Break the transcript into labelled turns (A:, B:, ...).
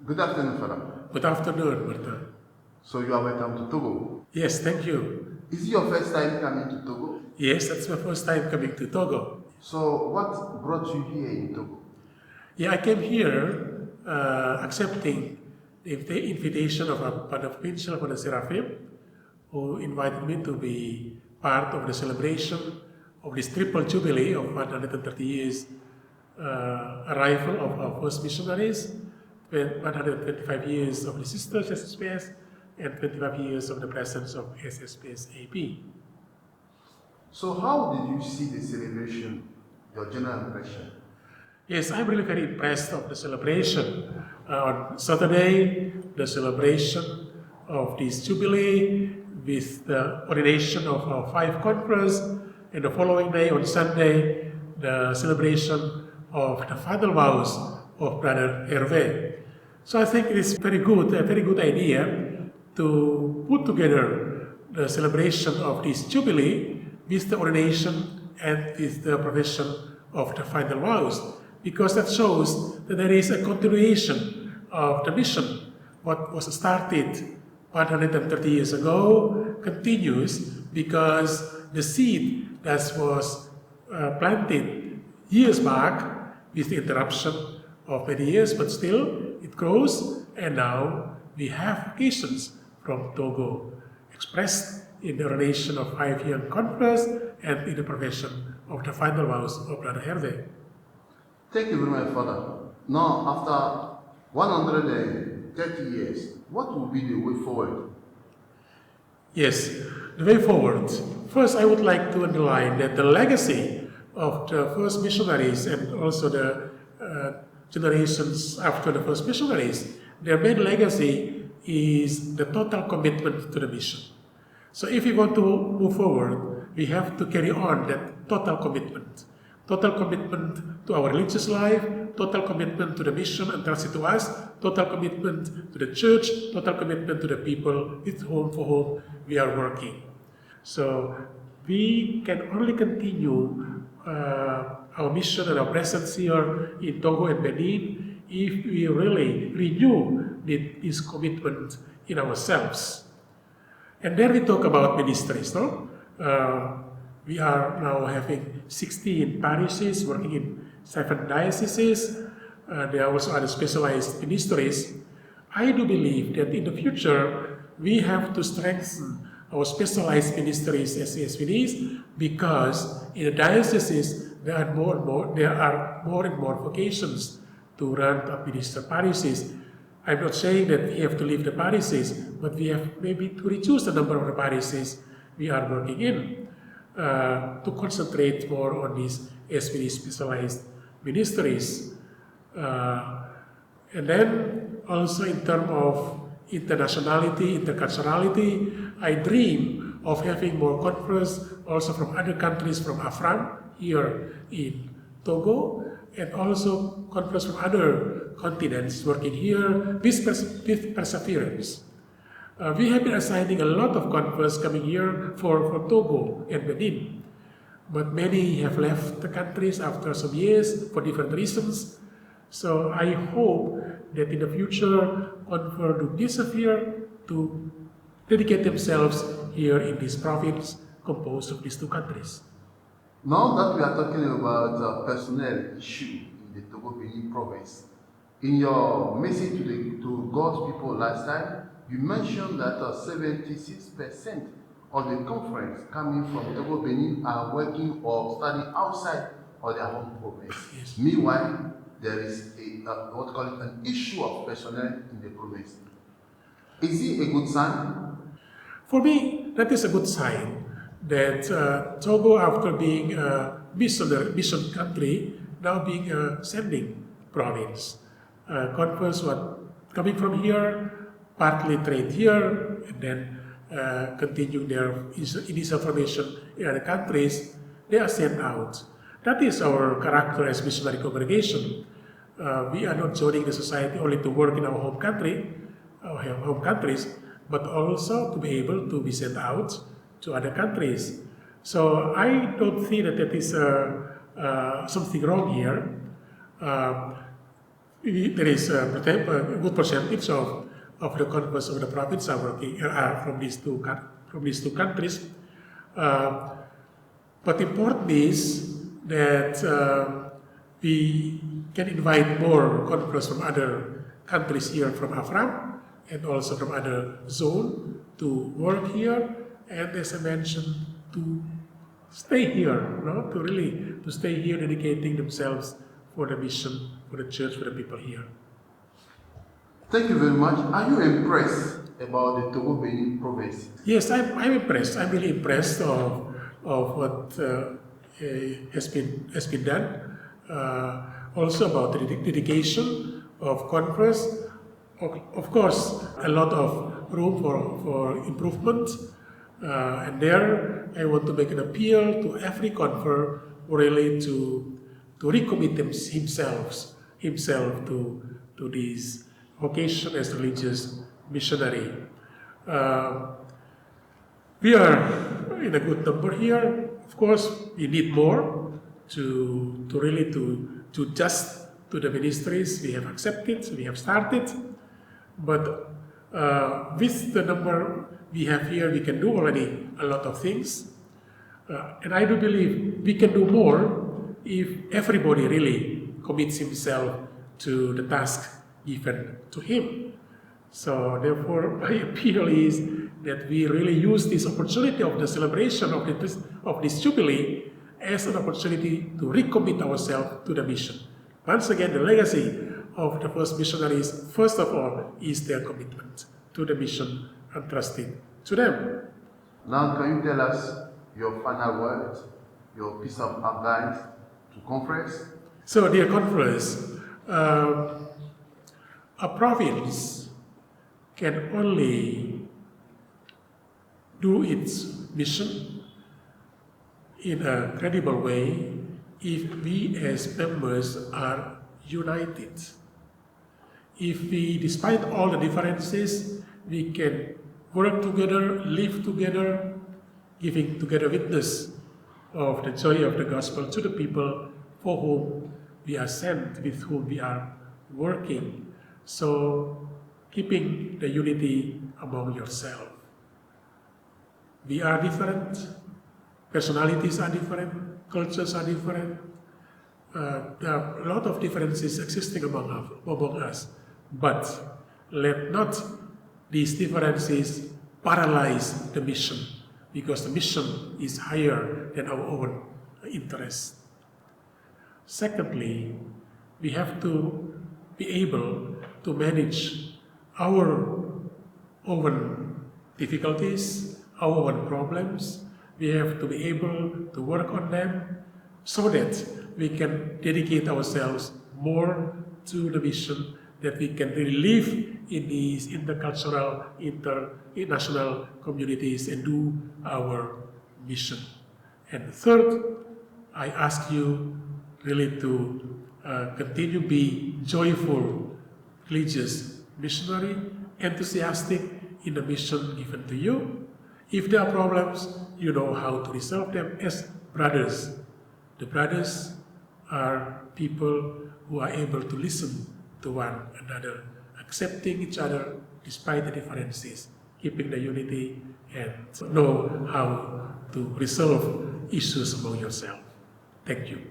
A: Good afternoon, Father.
B: Good afternoon, Bertha.
A: So you are welcome to Togo.
B: Yes, thank you.
A: Is it your first time coming to Togo?
B: Yes, that's my first time coming to Togo.
A: So what brought you here in Togo?
B: Yeah, I came here accepting the invitation of Father Provincial Father Seraphim, who invited me to be part of the celebration of this triple jubilee of 130 years arrival of our first missionaries, 125 years of the sisters SSPS, and 25 years of the presence of SSPS AP.
A: So how did you see the celebration, your general impression?
B: Yes, I'm really very impressed of the celebration. On Saturday, the celebration of this jubilee with the ordination of our 5 conference, and the following day, on Sunday, the celebration of the final vows of Brother Hervé. So I think it is very good, a very good idea to put together the celebration of this jubilee with the ordination and with the profession of the final vows, because that shows that there is a continuation of the mission. What was started 130 years ago continues, because the seed that was planted years back with the interruption of many years, but still it grows, and now we have vocations from Togo expressed in the ordination of 5 young conference and in the profession of the final vows of Brother Hervé.
A: Thank you very much, Father. Now, after 130 years, what will be the way forward?
B: Yes, the way forward. First, I would like to underline that the legacy of the first missionaries and also the generations after the first missionaries, their main legacy is the total commitment to the mission. So if we want to move forward, we have to carry on that total commitment. Total commitment to our religious life, total commitment to the mission entrusted to us, total commitment to the church, total commitment to the people with whom, for whom we are working. So we can only continue our mission and our presence here in Togo and Benin if we really renew this commitment in ourselves. And then we talk about ministries, no? We are now having 16 parishes working in 7 dioceses. There are also other specialized ministries. I do believe that in the future, we have to strengthen our specialized ministries as SVDs, because in the dioceses, there are more and more vocations to run and administer parishes. I'm not saying that we have to leave the parishes, but we have maybe to reduce the number of the parishes we are working in, to concentrate more on these SVD specialized ministries. And then also in terms of internationality, interculturality, I dream of having more conference also from other countries, from AFRAN here in Togo, and also conference from other continents working here with perseverance. We have been assigning a lot of conference coming here for Togo and Benin, but many have left the countries after some years for different reasons. So I hope that in the future, conference will persevere to dedicate themselves here in this province composed of these 2 countries.
A: Now that we are talking about personnel issue in the Togo-Bénin province, in your message to God's people last time, you mentioned that 76% of the conference coming from Togo-Bénin are working or studying outside of their home province.
B: Yes.
A: Meanwhile, there is an issue of personnel in the province. Is it a good sign?
B: For me, that is a good sign that Togo, after being a mission country, now being a sending province. Conference were coming from here, partly trained here, and then continue their initial formation in other countries, they are sent out. That is our character as missionary congregation. We are not joining the society only to work in our home country, our home countries, but also to be able to be sent out to other countries. So I don't think that is something wrong here. there is a good percentage of the converts of the province are working from these two countries. But important is that we can invite more converts from other countries here from Afram and also from other zone to work here, and as I mentioned, to stay here, to stay here, dedicating themselves for the mission, for the church, for the people here.
A: Thank you very much. Are you impressed about the Togo-Bénin province?
B: Yes, I'm impressed. I'm really impressed of what has been done. Also about the dedication of converts. Of course, a lot of room for improvement. And there, I want to make an appeal to every convert really to recommit himself to this vocation as religious missionary. We are in a good number here. Of course, we need more to really just to the ministries we have accepted, we have started. But with the number we have here, we can do already a lot of things. And I do believe we can do more if everybody really commits himself to the task given to him. So therefore, my appeal is that we really use this opportunity of the celebration of this Jubilee as an opportunity to recommit ourselves to the mission. Once again, the legacy of the first missionaries, first of all, is their commitment to the mission entrusted to them.
A: Now, can you tell us your final words, your piece of advice to conference?
B: So, dear conference, a province can only do its mission in a credible way if we as members are united. If we, despite all the differences, we can work together, live together, giving together witness of the joy of the gospel to the people for whom we are sent, with whom we are working. So, keeping the unity among yourselves. We are different, personalities are different, cultures are different. There are a lot of differences existing among us, but let not these differences paralyze the mission, because the mission is higher than our own interests. Secondly, we have to be able to manage our own difficulties, our own problems. We have to be able to work on them so that we can dedicate ourselves more to the mission, that we can really live in these intercultural, international communities and do our mission. And third, I ask you really to continue to be joyful, religious missionary, enthusiastic in the mission given to you. If there are problems, you know how to resolve them as brothers. The brothers are people who are able to listen to one another, accepting each other despite the differences, keeping the unity, and know how to resolve issues among yourselves. Thank you.